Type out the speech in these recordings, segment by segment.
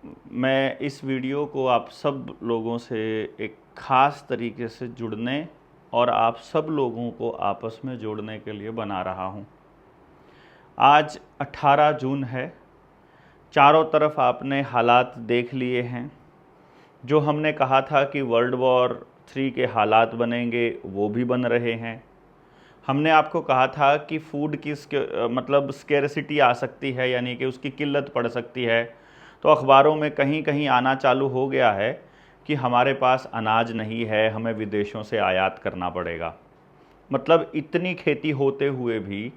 मैं इस वीडियो को आप सब लोगों से एक ख़ास तरीके से जुड़ने और आप सब लोगों को आपस में जोड़ने के लिए बना रहा हूँ। आज 18 जून है। चारों तरफ आपने हालात देख लिए हैं। जो हमने कहा था कि वर्ल्ड वॉर 3 के हालात बनेंगे वो भी बन रहे हैं। हमने आपको कहा था कि फूड की मतलब स्केर्सिटी आ सकती है, यानी कि उसकी किल्लत पड़ सकती है। तो अखबारों में कहीं कहीं आना चालू हो गया है कि हमारे पास अनाज नहीं है, हमें विदेशों से आयात करना पड़ेगा। मतलब इतनी खेती होते हुए भी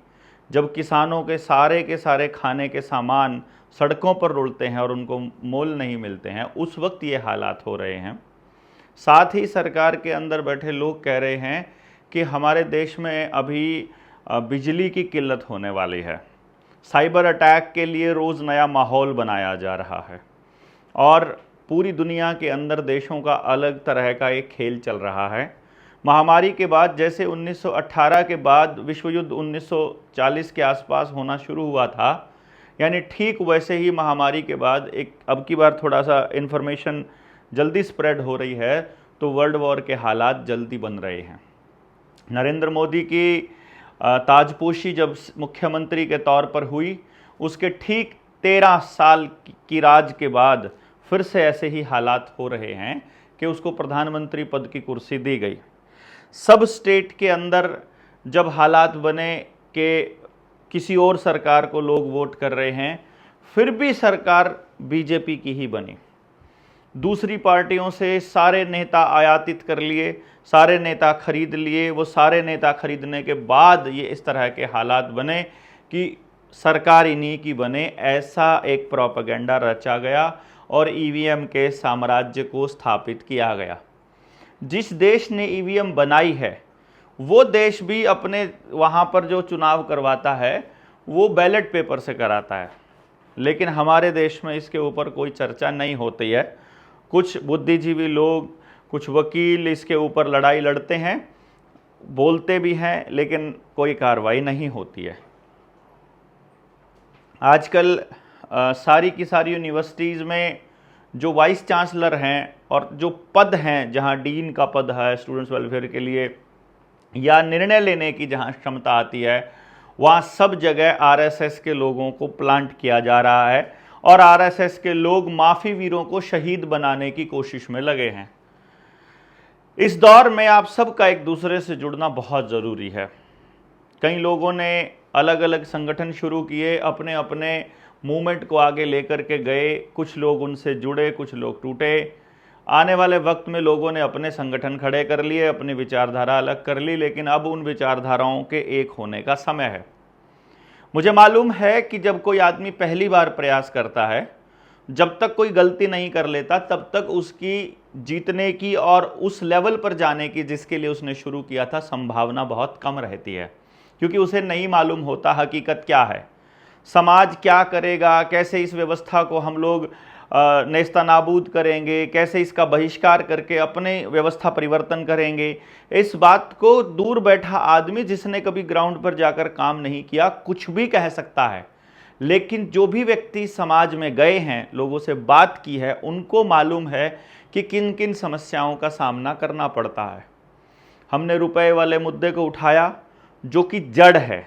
जब किसानों के सारे खाने के सामान सड़कों पर रुलते हैं और उनको मोल नहीं मिलते हैं, उस वक्त ये हालात हो रहे हैं। साथ ही सरकार के अंदर बैठे लोग कह रहे हैं कि हमारे देश में अभी बिजली की किल्लत होने वाली है। साइबर अटैक के लिए रोज़ नया माहौल बनाया जा रहा है और पूरी दुनिया के अंदर देशों का अलग तरह का एक खेल चल रहा है। महामारी के बाद जैसे 1918 के बाद विश्व युद्ध 1940 के आसपास होना शुरू हुआ था, यानी ठीक वैसे ही महामारी के बाद एक अब की बार थोड़ा सा इन्फॉर्मेशन जल्दी स्प्रेड हो रही है, तो वर्ल्ड वॉर के हालात जल्दी बन रहे हैं। नरेंद्र मोदी की ताजपोशी जब मुख्यमंत्री के तौर पर हुई, उसके ठीक 13 साल की राज के बाद फिर से ऐसे ही हालात हो रहे हैं कि उसको प्रधानमंत्री पद की कुर्सी दी गई। सब स्टेट के अंदर जब हालात बने कि किसी और सरकार को लोग वोट कर रहे हैं, फिर भी सरकार बीजेपी की ही बनी। दूसरी पार्टियों से सारे नेता आयातित कर लिए, सारे नेता खरीद लिए। वो सारे नेता खरीदने के बाद ये इस तरह के हालात बने कि सरकार इन्हीं की बने, ऐसा एक प्रोपेगेंडा रचा गया और ईवीएम के साम्राज्य को स्थापित किया गया। जिस देश ने ईवीएम बनाई है वो देश भी अपने वहाँ पर जो चुनाव करवाता है वो बैलेट पेपर से कराता है, लेकिन हमारे देश में इसके ऊपर कोई चर्चा नहीं होती है। कुछ बुद्धिजीवी लोग, कुछ वकील इसके ऊपर लड़ाई लड़ते हैं, बोलते भी हैं, लेकिन कोई कार्रवाई नहीं होती है। आजकल सारी की सारी यूनिवर्सिटीज़ में जो वाइस चांसलर हैं और जो पद हैं, जहां डीन का पद है स्टूडेंट्स वेलफेयर के लिए, या निर्णय लेने की जहां क्षमता आती है, वहां सब जगह आरएसएस के लोगों को प्लांट किया जा रहा है और आरएसएस के लोग माफी वीरों को शहीद बनाने की कोशिश में लगे हैं। इस दौर में आप सबका एक दूसरे से जुड़ना बहुत ज़रूरी है। कई लोगों ने अलग अलग संगठन शुरू किए, अपने अपने मूवमेंट को आगे लेकर के गए। कुछ लोग उनसे जुड़े, कुछ लोग टूटे। आने वाले वक्त में लोगों ने अपने संगठन खड़े कर लिए, अपनी विचारधारा अलग कर ली, लेकिन अब उन विचारधाराओं के एक होने का समय है। मुझे मालूम है कि जब कोई आदमी पहली बार प्रयास करता है, जब तक कोई गलती नहीं कर लेता, तब तक उसकी जीतने की और उस लेवल पर जाने की जिसके लिए उसने शुरू किया था संभावना बहुत कम रहती है, क्योंकि उसे नहीं मालूम होता हकीकत क्या है, समाज क्या करेगा, कैसे इस व्यवस्था को हम लोग नेस्तनाबूद करेंगे, कैसे इसका बहिष्कार करके अपने व्यवस्था परिवर्तन करेंगे। इस बात को दूर बैठा आदमी जिसने कभी ग्राउंड पर जाकर काम नहीं किया कुछ भी कह सकता है, लेकिन जो भी व्यक्ति समाज में गए हैं, लोगों से बात की है, उनको मालूम है कि किन किन समस्याओं का सामना करना पड़ता है। हमने रुपए वाले मुद्दे को उठाया जो कि जड़ है,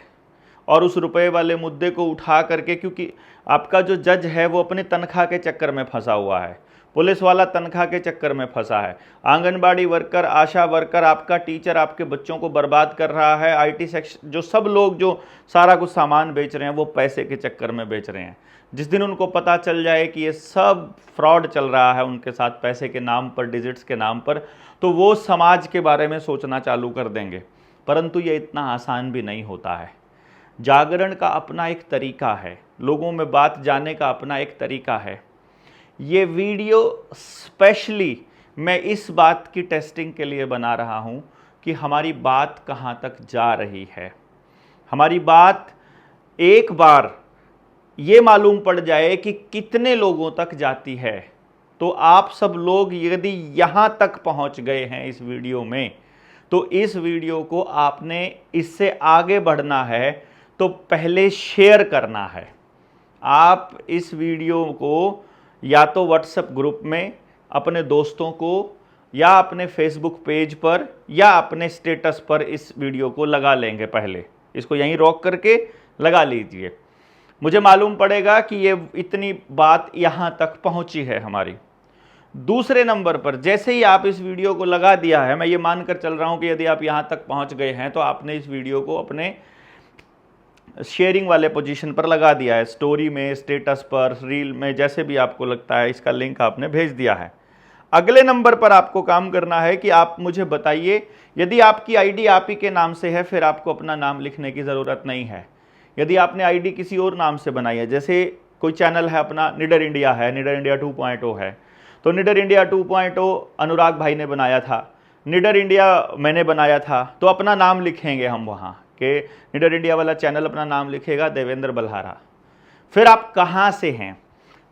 और उस रुपए वाले मुद्दे को उठा करके, क्योंकि आपका जो जज है वो अपने तनख्वाह के चक्कर में फंसा हुआ है, पुलिस वाला तनख्वाह के चक्कर में फंसा है, आंगनबाड़ी वर्कर, आशा वर्कर, आपका टीचर आपके बच्चों को बर्बाद कर रहा है, आईटी सेक्शन, जो सब लोग जो सारा कुछ सामान बेच रहे हैं वो पैसे के चक्कर में बेच रहे हैं। जिस दिन उनको पता चल जाए कि ये सब फ्रॉड चल रहा है उनके साथ, पैसे के नाम पर, डिजिट्स के नाम पर, तो वो समाज के बारे में सोचना चालू कर देंगे। परंतु ये इतना आसान भी नहीं होता है। जागरण का अपना एक तरीका है, लोगों में बात जाने का अपना एक तरीका है। ये वीडियो स्पेशली मैं इस बात की टेस्टिंग के लिए बना रहा हूँ कि हमारी बात कहाँ तक जा रही है। हमारी बात एक बार ये मालूम पड़ जाए कि कितने लोगों तक जाती है, तो आप सब लोग यदि यहाँ तक पहुँच गए हैं इस वीडियो में, तो इस वीडियो को आपने इससे आगे बढ़ना है तो पहले शेयर करना है। आप इस वीडियो को या तो व्हाट्सएप ग्रुप में अपने दोस्तों को, या अपने फेसबुक पेज पर, या अपने स्टेटस पर इस वीडियो को लगा लेंगे। पहले इसको यहीं रोक करके लगा लीजिए। मुझे मालूम पड़ेगा कि ये इतनी बात यहाँ तक पहुँची है हमारी। दूसरे नंबर पर, जैसे ही आप इस वीडियो को लगा दिया है, मैं ये मानकर चल रहा हूँ कि यदि आप यहाँ तक पहुँच गए हैं तो आपने इस वीडियो को अपने शेयरिंग वाले पोजीशन पर लगा दिया है, स्टोरी में, स्टेटस पर, रील में, जैसे भी आपको लगता है इसका लिंक आपने भेज दिया है। अगले नंबर पर आपको काम करना है कि आप मुझे बताइए, यदि आपकी आईडी आप ही के नाम से है फिर आपको अपना नाम लिखने की ज़रूरत नहीं है। यदि आपने आईडी किसी और नाम से बनाई है, जैसे कोई चैनल है अपना, निडर इंडिया है, निडर इंडिया 2.0 है, तो निडर इंडिया 2.0 अनुराग भाई ने बनाया था, निडर इंडिया मैंने बनाया था, तो अपना नाम लिखेंगे हम वहाँ कि निडर इंडिया वाला चैनल अपना नाम लिखेगा देवेंद्र बल्हारा। फिर आप कहाँ से हैं,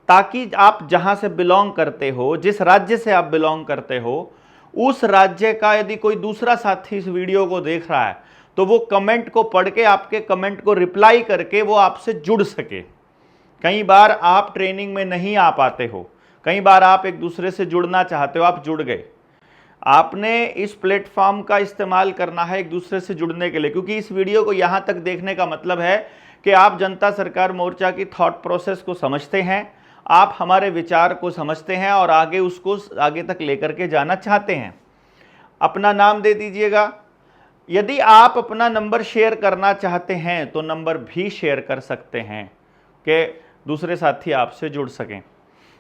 ताकि आप जहाँ से बिलोंग करते हो, जिस राज्य से आप बिलोंग करते हो, उस राज्य का यदि कोई दूसरा साथी इस वीडियो को देख रहा है तो वो कमेंट को पढ़ के, आपके कमेंट को रिप्लाई करके वो आपसे जुड़ सके। कई बार आप ट्रेनिंग में नहीं आ पाते हो, कई बार आप एक दूसरे से जुड़ना चाहते हो, आप जुड़ गए। आपने इस प्लेटफॉर्म का इस्तेमाल करना है एक दूसरे से जुड़ने के लिए, क्योंकि इस वीडियो को यहाँ तक देखने का मतलब है कि आप जनता सरकार मोर्चा की थॉट प्रोसेस को समझते हैं, आप हमारे विचार को समझते हैं और आगे उसको आगे तक लेकर के जाना चाहते हैं। अपना नाम दे दीजिएगा। यदि आप अपना नंबर शेयर करना चाहते हैं तो नंबर भी शेयर कर सकते हैं कि दूसरे साथी आपसे जुड़ सकें।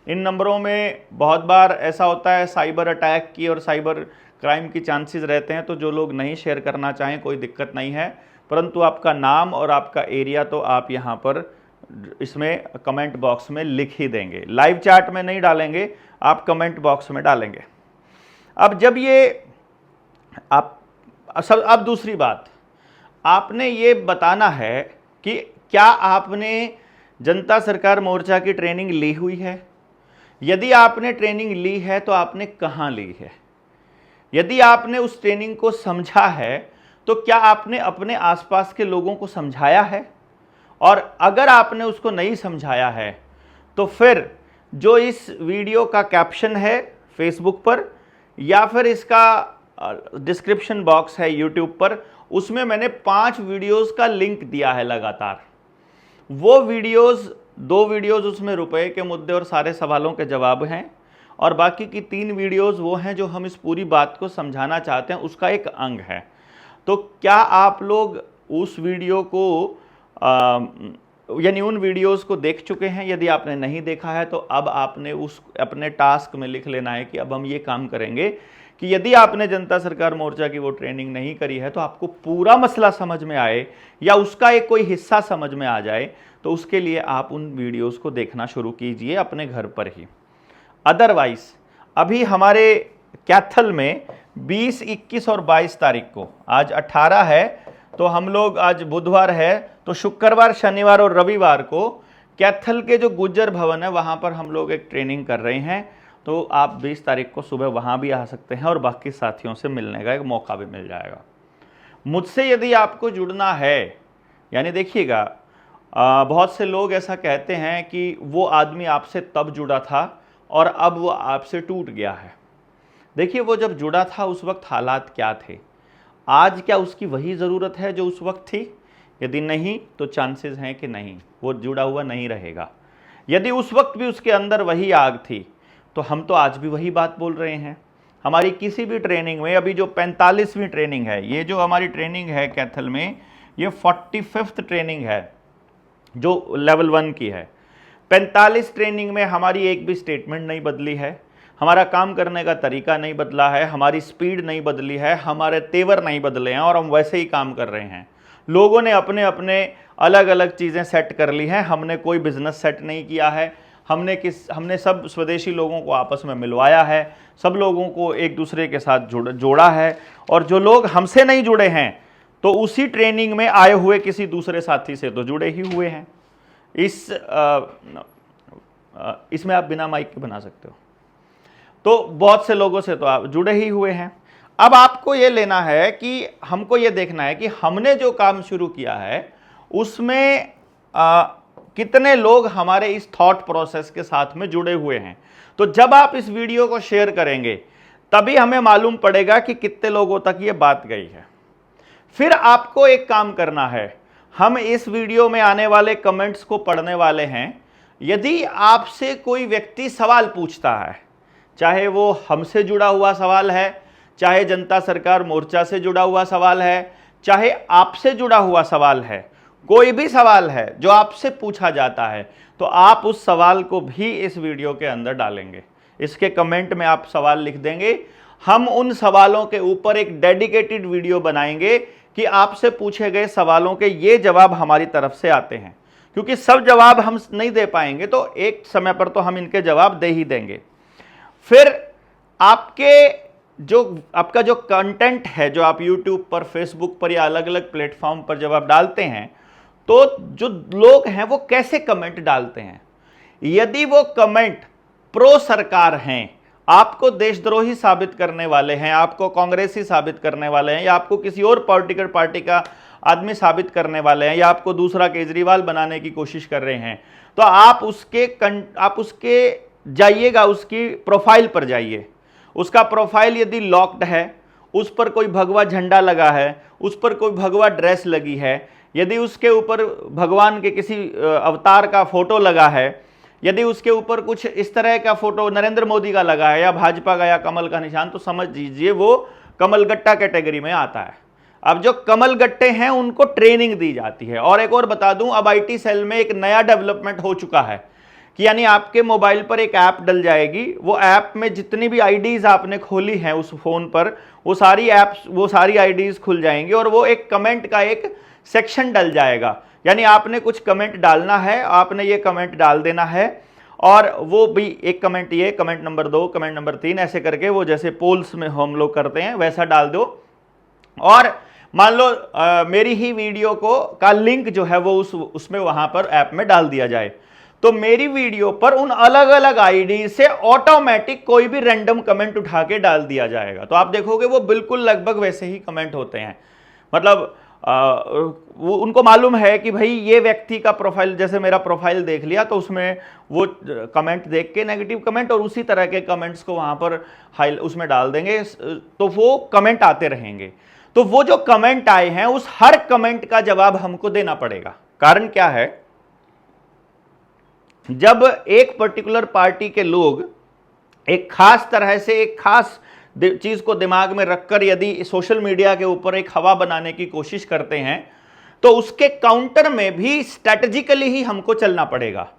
इन नंबरों में बहुत बार ऐसा होता है साइबर अटैक की और साइबर क्राइम की चांसेस रहते हैं, तो जो लोग नहीं शेयर करना चाहें कोई दिक्कत नहीं है, परंतु आपका नाम और आपका एरिया तो आप यहाँ पर इसमें कमेंट बॉक्स में लिख ही देंगे। लाइव चैट में नहीं डालेंगे, आप कमेंट बॉक्स में डालेंगे। अब जब ये अब दूसरी बात, आपने ये बताना है कि क्या आपने जनता सरकार मोर्चा की ट्रेनिंग ली हुई है। यदि आपने ट्रेनिंग ली है तो आपने कहाँ ली है। यदि आपने उस ट्रेनिंग को समझा है तो क्या आपने अपने आसपास के लोगों को समझाया है, और अगर आपने उसको नहीं समझाया है तो फिर जो इस वीडियो का कैप्शन है फेसबुक पर या फिर इसका डिस्क्रिप्शन बॉक्स है यूट्यूब पर, उसमें मैंने 5 वीडियोस का लिंक दिया है लगातार। वो वीडियोस, 2 वीडियोस उसमें रुपए के मुद्दे और सारे सवालों के जवाब हैं, और बाकी की 3 वीडियोस वो हैं जो हम इस पूरी बात को समझाना चाहते हैं, उसका एक अंग है। तो क्या आप लोग उस वीडियो को यानी उन वीडियोस को देख चुके हैं? यदि आपने नहीं देखा है तो अब आपने उस अपने टास्क में लिख लेना है कि अब हम ये काम करेंगे कि यदि आपने जनता सरकार मोर्चा की वो ट्रेनिंग नहीं करी है तो आपको पूरा मसला समझ में आए या उसका एक कोई हिस्सा समझ में आ जाए, तो उसके लिए आप उन वीडियोस को देखना शुरू कीजिए अपने घर पर ही। अदरवाइज अभी हमारे कैथल में 20, 21 और 22 तारीख को, आज 18 है तो हम लोग, आज बुधवार है तो शुक्रवार, शनिवार और रविवार को कैथल के जो गुज्जर भवन है वहाँ पर हम लोग एक ट्रेनिंग कर रहे हैं। तो आप 20 तारीख को सुबह वहाँ भी आ सकते हैं और बाकी साथियों से मिलने का एक मौका भी मिल जाएगा। मुझसे यदि आपको जुड़ना है, यानी देखिएगा बहुत से लोग ऐसा कहते हैं कि वो आदमी आपसे तब जुड़ा था और अब वो आपसे टूट गया है। देखिए, वो जब जुड़ा था उस वक्त हालात क्या थे, आज क्या उसकी वही ज़रूरत है जो उस वक्त थी? यदि नहीं तो चांसेस हैं कि नहीं, वो जुड़ा हुआ नहीं रहेगा। यदि उस वक्त भी उसके अंदर वही आग थी तो हम तो आज भी वही बात बोल रहे हैं। हमारी किसी भी ट्रेनिंग में, अभी जो 45वीं ट्रेनिंग है, ये जो हमारी ट्रेनिंग है कैथल में, ये 45th ट्रेनिंग है जो लेवल 1 की है। 45 ट्रेनिंग में हमारी एक भी स्टेटमेंट नहीं बदली है, हमारा काम करने का तरीका नहीं बदला है, हमारी स्पीड नहीं बदली है, हमारे तेवर नहीं बदले हैं और हम वैसे ही काम कर रहे हैं। लोगों ने अपने अपने अलग अलग चीज़ें सेट कर ली हैं, हमने कोई बिजनेस सेट नहीं किया है। हमने सब स्वदेशी लोगों को आपस में मिलवाया है, सब लोगों को एक दूसरे के साथ जोड़ा है, और जो लोग हमसे नहीं जुड़े हैं तो उसी ट्रेनिंग में आए हुए किसी दूसरे साथी से तो जुड़े ही हुए हैं। इसमें आप बिना माइक के बना सकते हो। तो बहुत से लोगों से तो आप जुड़े ही हुए हैं। अब आपको ये लेना है कि हमको ये देखना है कि हमने जो काम शुरू किया है उसमें कितने लोग हमारे इस थॉट प्रोसेस के साथ में जुड़े हुए हैं। तो जब आप इस वीडियो को शेयर करेंगे तभी हमें मालूम पड़ेगा कि कितने लोगों तक ये बात गई है। फिर आपको एक काम करना है, हम इस वीडियो में आने वाले कमेंट्स को पढ़ने वाले हैं। यदि आपसे कोई व्यक्ति सवाल पूछता है, चाहे वो हमसे जुड़ा हुआ सवाल है, चाहे जनता सरकार मोर्चा से जुड़ा हुआ सवाल है, चाहे आपसे जुड़ा हुआ सवाल है, कोई भी सवाल है जो आपसे पूछा जाता है, तो आप उस सवाल को भी इस वीडियो के अंदर डालेंगे। इसके कमेंट में आप सवाल लिख देंगे, हम उन सवालों के ऊपर एक डेडिकेटेड वीडियो बनाएंगे कि आपसे पूछे गए सवालों के ये जवाब हमारी तरफ से आते हैं। क्योंकि सब जवाब हम नहीं दे पाएंगे, तो एक समय पर तो हम इनके जवाब दे ही देंगे। फिर आपका जो कंटेंट है, जो आप YouTube पर, Facebook पर या अलग अलग प्लेटफॉर्म पर जब आप डालते हैं, तो जो लोग हैं वो कैसे कमेंट डालते हैं। यदि वो कमेंट प्रो सरकार हैं, आपको देशद्रोही साबित करने वाले हैं, आपको कांग्रेसी साबित करने वाले हैं, या आपको किसी और पॉलिटिकल पार्टी का आदमी साबित करने वाले हैं, या आपको दूसरा केजरीवाल बनाने की कोशिश कर रहे हैं, तो आप उसके जाइएगा, उसकी प्रोफाइल पर जाइए। उसका प्रोफाइल यदि लॉक्ड है, उस पर कोई भगवा झंडा लगा है, उस पर कोई भगवा ड्रेस लगी है, यदि उसके ऊपर भगवान के किसी अवतार का फोटो लगा है, यदि उसके ऊपर कुछ इस तरह का फोटो नरेंद्र मोदी का लगा है, या भाजपा का, या कमल का निशान, तो समझ लीजिए वो कमलगट्टा कैटेगरी में आता है। अब जो कमलगट्टे हैं उनको ट्रेनिंग दी जाती है। और एक और बता दूं, अब IT सेल में एक नया डेवलपमेंट हो चुका है कि यानी आपके मोबाइल पर एक ऐप डल जाएगी, वो ऐप में जितनी भी IDs आपने खोली हैं उस फोन पर, वो सारी IDs खुल जाएंगी, और वो एक कमेंट का एक सेक्शन डल जाएगा। यानी आपने कुछ कमेंट डालना है, आपने ये कमेंट डाल देना है, और वो भी एक कमेंट, ये कमेंट नंबर 2, कमेंट नंबर 3, ऐसे करके वो जैसे पोल्स में हम लोग करते हैं वैसा डाल दो। और मान लो मेरी ही वीडियो का लिंक जो है वो उसमें वहां पर ऐप में डाल दिया जाए, तो मेरी वीडियो पर उन अलग अलग ID से ऑटोमेटिक कोई भी रैंडम कमेंट उठा के डाल दिया जाएगा। तो आप देखोगे वो बिल्कुल लगभग वैसे ही कमेंट होते हैं। मतलब वो उनको मालूम है कि भाई ये व्यक्ति का प्रोफाइल, जैसे मेरा प्रोफाइल देख लिया तो उसमें वो कमेंट देख के नेगेटिव कमेंट और उसी तरह के कमेंट्स को वहां पर उसमें डाल देंगे, तो वो कमेंट आते रहेंगे। तो वो जो कमेंट आए हैं उस हर कमेंट का जवाब हमको देना पड़ेगा। कारण क्या है, जब एक पर्टिकुलर पार्टी के लोग एक खास तरह से एक खास चीज को दिमाग में रखकर यदि सोशल मीडिया के ऊपर एक हवा बनाने की कोशिश करते हैं, तो उसके काउंटर में भी स्ट्रेटेजिकली ही हमको चलना पड़ेगा।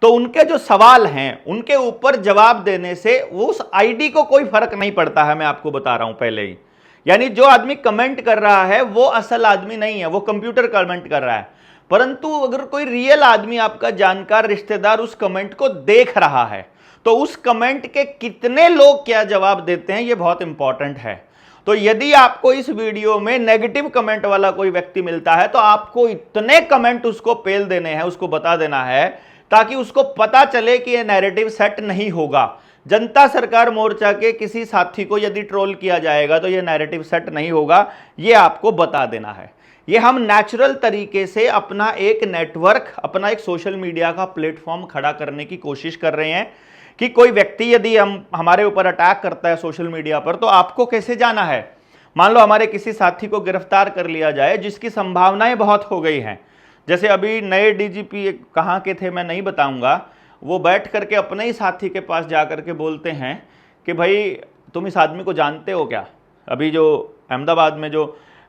तो उनके जो सवाल हैं उनके ऊपर जवाब देने से उस ID को कोई फर्क नहीं पड़ता है, मैं आपको बता रहा हूं पहले ही। यानी जो आदमी कमेंट कर रहा है वो असल आदमी नहीं है, वो कंप्यूटर कमेंट कर रहा है। परंतु अगर कोई रियल आदमी, आपका जानकार रिश्तेदार उस कमेंट को देख रहा है, तो उस कमेंट के कितने लोग क्या जवाब देते हैं ये बहुत इंपॉर्टेंट है। तो यदि आपको इस वीडियो में नेगेटिव कमेंट वाला कोई व्यक्ति मिलता है, तो आपको इतने कमेंट उसको पेल देने हैं, उसको बता देना है, ताकि उसको पता चले कि यह नैरेटिव सेट नहीं होगा। जनता सरकार मोर्चा के किसी साथी को यदि ट्रोल किया जाएगा तो यह नैरेटिव सेट नहीं होगा, यह आपको बता देना है। ये हम नेचुरल तरीके से अपना एक नेटवर्क, अपना एक सोशल मीडिया का प्लेटफॉर्म खड़ा करने की कोशिश कर रहे हैं कि कोई व्यक्ति यदि हमारे ऊपर अटैक करता है सोशल मीडिया पर, तो आपको कैसे जाना है। मान लो हमारे किसी साथी को गिरफ्तार कर लिया जाए, जिसकी संभावनाएं बहुत हो गई हैं, जैसे अभी नए DGP कहाँ के थे मैं नहीं बताऊंगा, वो बैठ करके अपने ही साथी के पास जा करके बोलते हैं कि भाई तुम इस आदमी को जानते हो क्या। अभी जो अहमदाबाद में जो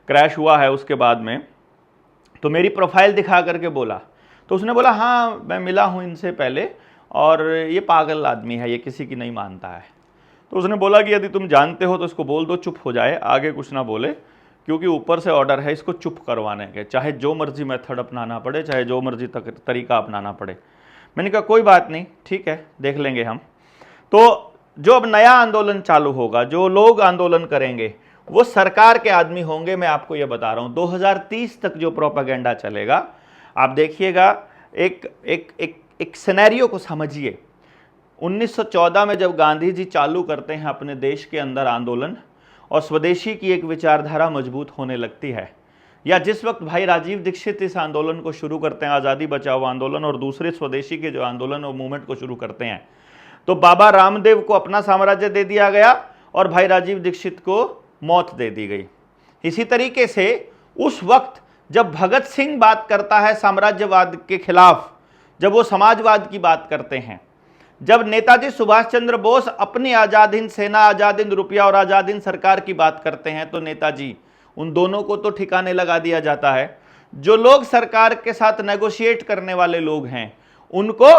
क्रैश हुआ है उसके बाद में, तो मेरी प्रोफाइल दिखा करके बोला, तो उसने बोला हाँ मैं मिला हूँ इनसे पहले, और ये पागल आदमी है, ये किसी की नहीं मानता है। तो उसने बोला कि यदि तुम जानते हो तो इसको बोल दो चुप हो जाए, आगे कुछ ना बोले, क्योंकि ऊपर से ऑर्डर है इसको चुप करवाने के, चाहे जो मर्जी मेथड अपनाना पड़े, चाहे जो मर्जी तरीका अपनाना पड़े। मैंने कहा कोई बात नहीं, ठीक है, देख लेंगे हम। तो जो अब नया आंदोलन चालू होगा, जो लोग आंदोलन करेंगे वो सरकार के आदमी होंगे, मैं आपको ये बता रहा हूँ। 2030 तक जो प्रोपेगेंडा चलेगा, आप देखिएगा। एक सिनेरियो को समझिए। 1914 में जब गांधी जी चालू करते हैं अपने देश के अंदर आंदोलन, और स्वदेशी की एक विचारधारा मजबूत होने लगती है, या जिस वक्त भाई राजीव दीक्षित इस आंदोलन को शुरू करते हैं, आज़ादी बचाओ आंदोलन और दूसरे स्वदेशी के जो आंदोलन और मूवमेंट को शुरू करते हैं, तो बाबा रामदेव को अपना साम्राज्य दे दिया गया और भाई राजीव दीक्षित को मौत दे दी गई। इसी तरीके से उस वक्त जब भगत सिंह बात करता है साम्राज्यवाद के खिलाफ, जब वो समाजवाद की बात करते हैं, जब नेताजी सुभाष चंद्र बोस अपनी आजाद हिंद सेना, आजाद हिंद रुपया और आजाद हिंद सरकार की बात करते हैं, तो नेताजी उन दोनों को तो ठिकाने लगा दिया जाता है। जो लोग सरकार के साथ नेगोशिएट करने वाले लोग हैं उनको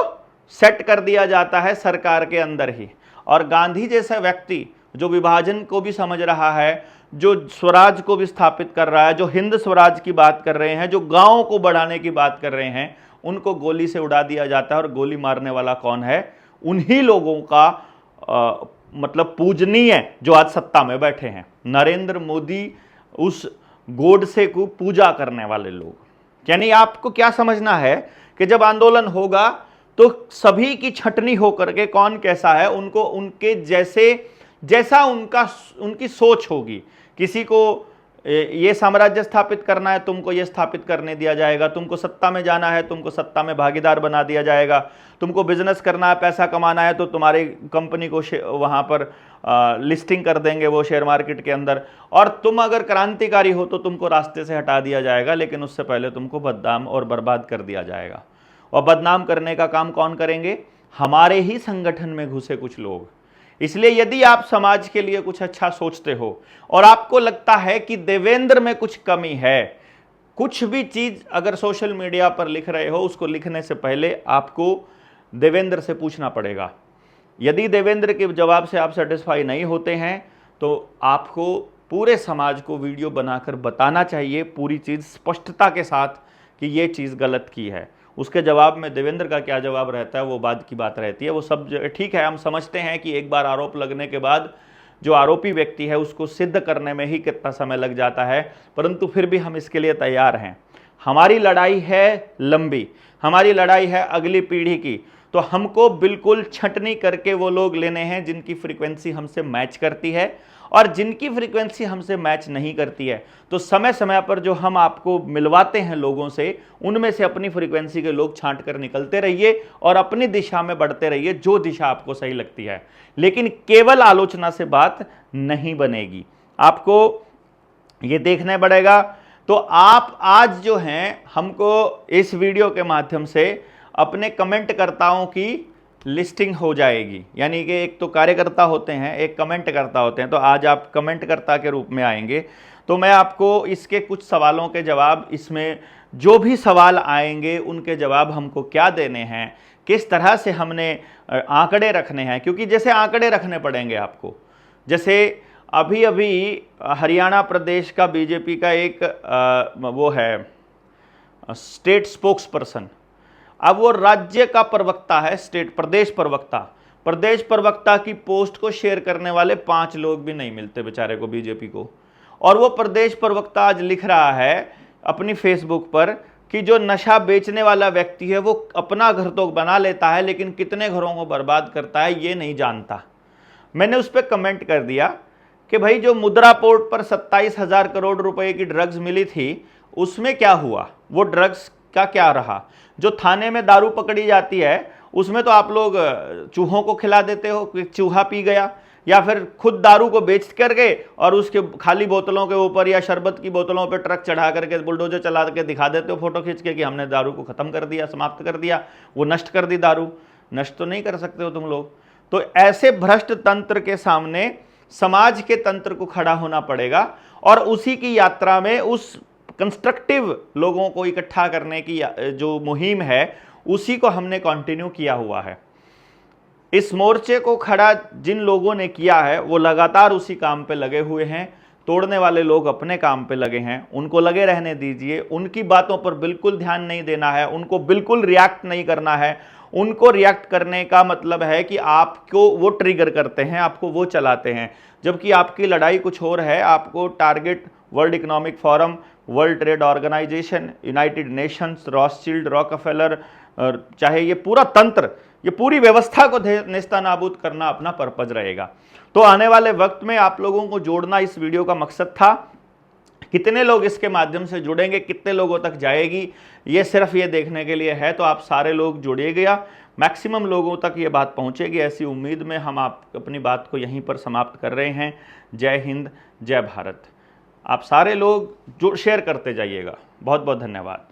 सेट कर दिया जाता है सरकार के अंदर ही। और गांधी जैसा व्यक्ति जो विभाजन को भी समझ रहा है, जो स्वराज को भी स्थापित कर रहा है, जो हिंद स्वराज की बात कर रहे हैं, जो गांवों को बढ़ाने की बात कर रहे हैं, उनको गोली से उड़ा दिया जाता है। और गोली मारने वाला कौन है? उन्हीं लोगों का मतलब पूजनीय जो आज सत्ता में बैठे हैं, नरेंद्र मोदी उस गोडसे को पूजा करने वाले लोग। यानी आपको क्या समझना है कि जब आंदोलन होगा तो सभी की छटनी होकर के कौन कैसा है उनको उनके जैसा उनकी सोच होगी। किसी को ये साम्राज्य स्थापित करना है, तुमको ये स्थापित करने दिया जाएगा। तुमको सत्ता में जाना है, तुमको सत्ता में भागीदार बना दिया जाएगा। तुमको बिजनेस करना है, पैसा कमाना है, तो तुम्हारी कंपनी को वहाँ पर लिस्टिंग कर देंगे वो शेयर मार्केट के अंदर। और तुम अगर क्रांतिकारी हो तो तुमको रास्ते से हटा दिया जाएगा, लेकिन उससे पहले तुमको बदनाम और बर्बाद कर दिया जाएगा। और बदनाम करने का काम कौन करेंगे? हमारे ही संगठन में घुसे कुछ लोग। इसलिए यदि आप समाज के लिए कुछ अच्छा सोचते हो और आपको लगता है कि देवेंद्र में कुछ कमी है, कुछ भी चीज अगर सोशल मीडिया पर लिख रहे हो, उसको लिखने से पहले आपको देवेंद्र से पूछना पड़ेगा। यदि देवेंद्र के जवाब से आप सेटिस्फाई नहीं होते हैं तो आपको पूरे समाज को वीडियो बनाकर बताना चाहिए पूरी चीज स्पष्टता के साथ कि ये चीज गलत की है। उसके जवाब में देवेंद्र का क्या जवाब रहता है वो बाद की बात रहती है। वो सब ठीक है, हम समझते हैं कि एक बार आरोप लगने के बाद जो आरोपी व्यक्ति है उसको सिद्ध करने में ही कितना समय लग जाता है, परंतु फिर भी हम इसके लिए तैयार हैं। हमारी लड़ाई है लंबी, हमारी लड़ाई है अगली पीढ़ी की। तो हमको बिल्कुल छंटनी करके वो लोग लेने हैं जिनकी फ्रीक्वेंसी हमसे मैच करती है, और जिनकी फ्रीक्वेंसी हमसे मैच नहीं करती है तो समय समय पर जो हम आपको मिलवाते हैं लोगों से, उनमें से अपनी फ्रीक्वेंसी के लोग छांट कर निकलते रहिए और अपनी दिशा में बढ़ते रहिए, जो दिशा आपको सही लगती है। लेकिन केवल आलोचना से बात नहीं बनेगी, आपको ये देखना पड़ेगा। तो आप आज जो हैं, हमको इस वीडियो के माध्यम से अपने कमेंटकर्ताओं की लिस्टिंग हो जाएगी। यानी कि एक तो कार्यकर्ता होते हैं, एक कमेंट करता होते हैं, तो आज आप कमेंटकर्ता के रूप में आएंगे। तो मैं आपको इसके कुछ सवालों के जवाब, इसमें जो भी सवाल आएंगे उनके जवाब हमको क्या देने हैं, किस तरह से हमने आंकड़े रखने हैं, क्योंकि जैसे आंकड़े रखने पड़ेंगे आपको। जैसे अभी अभी हरियाणा प्रदेश का बीजेपी का एक वो है स्टेट स्पोक्स पर्सन, अब वो राज्य का प्रवक्ता है, स्टेट प्रदेश प्रवक्ता की पोस्ट को शेयर करने वाले 5 लोग भी नहीं मिलते बेचारे को, बीजेपी को। और वो प्रदेश प्रवक्ता आज लिख रहा है अपनी फेसबुक पर कि जो नशा बेचने वाला व्यक्ति है वो अपना घर तो बना लेता है लेकिन कितने घरों को बर्बाद करता है ये नहीं जानता। मैंने उस पर कमेंट कर दिया कि भाई जो मुद्रा पोर्ट पर 27,000 करोड़ रुपए की ड्रग्स मिली थी उसमें क्या हुआ, वो ड्रग्स का क्या रहा। जो थाने में दारू पकड़ी जाती है उसमें तो आप लोग चूहों को खिला देते हो कि चूहा पी गया, या फिर खुद दारू को बेच कर गए और उसके खाली बोतलों के ऊपर या शरबत की बोतलों पर ट्रक चढ़ा करके बुलडोजर चला के दिखा देते हो फोटो खींच के कि हमने दारू को खत्म कर दिया, समाप्त कर दिया, वो नष्ट कर दी दारू। नष्ट तो नहीं कर सकते हो तुम लोग। तो ऐसे भ्रष्ट तंत्र के सामने समाज के तंत्र को खड़ा होना पड़ेगा, और उसी की यात्रा में उस कंस्ट्रक्टिव लोगों को इकट्ठा करने की जो मुहिम है उसी को हमने कंटिन्यू किया हुआ है। इस मोर्चे को खड़ा जिन लोगों ने किया है वो लगातार उसी काम पे लगे हुए हैं। तोड़ने वाले लोग अपने काम पे लगे हैं, उनको लगे रहने दीजिए। उनकी बातों पर बिल्कुल ध्यान नहीं देना है, उनको बिल्कुल रिएक्ट नहीं करना है। उनको रिएक्ट करने का मतलब है कि आपको वो ट्रिगर करते हैं, आपको वो चलाते हैं, जबकि आपकी लड़ाई कुछ और है। आपको target world economic forum, world trade organisation, united nations, Rothschild, Rockefeller, चाहे ये पूरा तंत्र, ये पूरी व्यवस्था को नेस्तनाबूद करना अपना पर्पज रहेगा। तो आने वाले वक्त में आप लोगों को जोड़ना इस वीडियो का मकसद था कितने लोग इसके माध्यम से जुड़ेंगे, कितने लोगों तक जाएगी, ये सिर्फ ये देखने के लिए है। तो आप सारे लोग जुड़िएगा, मैक्सिमम लोगों तक ये बात पहुंचेगी, ऐसी उम्मीद में हम आप अपनी बात को यहीं पर समाप्त कर रहे हैं। जय हिंद, जय भारत। आप सारे लोग शेयर करते जाइएगा। बहुत बहुत धन्यवाद।